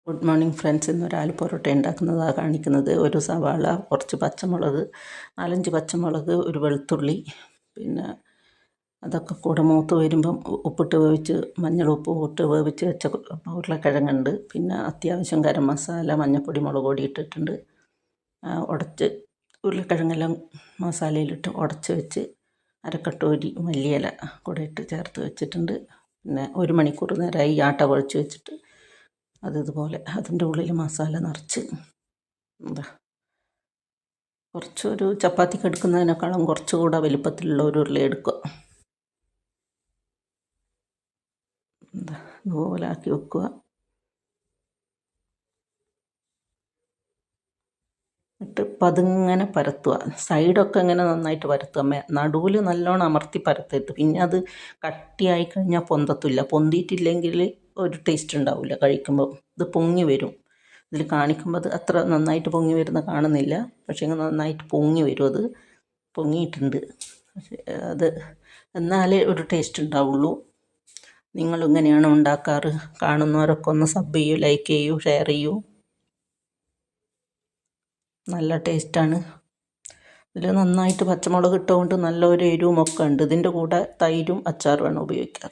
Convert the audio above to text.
Good morning friends. ഇന്നൊരു ആലു പൊറോട്ട ഉണ്ടാക്കുന്നതാണ് കാണിക്കുന്നത്. ഒരു സവാള, കുറച്ച് പച്ചമുളക്, 4-5 പച്ചമുളക്, ഒരു വെളുത്തുള്ളി, പിന്നെ അതൊക്കെ കൂടെ മൂത്ത് വരുമ്പം ഉപ്പിട്ട് വേവിച്ച് മഞ്ഞൾ ഉപ്പും ഇട്ട് വേവിച്ച് വെച്ച ഉരുളക്കിഴങ്ങുണ്ട്. പിന്നെ അത്യാവശ്യം ഗരം മസാല, മഞ്ഞൾപ്പൊടി, മുളക് പൊടി ഇട്ടിട്ടുണ്ട്. ഉടച്ച് ഉരുളക്കിഴങ്ങെല്ലാം മസാലയിലിട്ട് ഉടച്ച് വെച്ച് അരക്കട്ടോരി മല്ലിയില കൂടെ ഇട്ട് ചേർത്ത് വെച്ചിട്ടുണ്ട്. പിന്നെ 1 മണിക്കൂർ നേരമായി ആട്ട കുഴച്ച് വെച്ചിട്ട് ഇതുപോലെ അതിൻ്റെ ഉള്ളിൽ മസാല നിറച്ച് കുറച്ചൊരു ചപ്പാത്തിക്ക് എടുക്കുന്നതിനേക്കാളും കുറച്ചുകൂടെ വലുപ്പത്തിലുള്ള ഒരു ഉരുളി എടുക്കുക. ഇതുപോലെ ആക്കി വെക്കുക. എന്നിട്ട് പതിങ്ങനെ പരത്തുക. സൈഡൊക്കെ ഇങ്ങനെ നന്നായിട്ട് പരത്തുക. നടുവിൽ നല്ലോണം അമർത്തി പരത്തരുത്. പിന്നെ അത് കട്ടിയായി കഴിഞ്ഞാൽ പൊന്തത്തില്ല. പൊന്തിയിട്ടില്ലെങ്കിൽ ഒരു ടേസ്റ്റ് ഉണ്ടാവില്ല കഴിക്കുമ്പോൾ. ഇത് പൊങ്ങി വരും. ഇതിൽ കാണിക്കുമ്പോൾ അത് അത്ര നന്നായിട്ട് പൊങ്ങി വരുന്ന കാണുന്നില്ല, പക്ഷേ നന്നായിട്ട് പൊങ്ങി വരും. അത് പൊങ്ങിയിട്ടുണ്ട്. അത് എന്നാലേ ഒരു ടേസ്റ്റ് ഉണ്ടാവുള്ളൂ. നിങ്ങളിങ്ങനെയാണ് ഉണ്ടാക്കാറ്? കാണുന്നവരൊക്കെ ഒന്ന് സബ് ചെയ്യൂ, ലൈക്ക് ചെയ്യൂ, ഷെയർ ചെയ്യൂ. നല്ല ടേസ്റ്റാണ്. ഇതിൽ നന്നായിട്ട് പച്ചമുളക് ഇട്ടുകൊണ്ട് നല്ലൊരു എരിവും ഒക്കെ ഉണ്ട്. ഇതിൻ്റെ കൂടെ തൈരും അച്ചാറുമാണ് ഉപയോഗിക്കാറ്.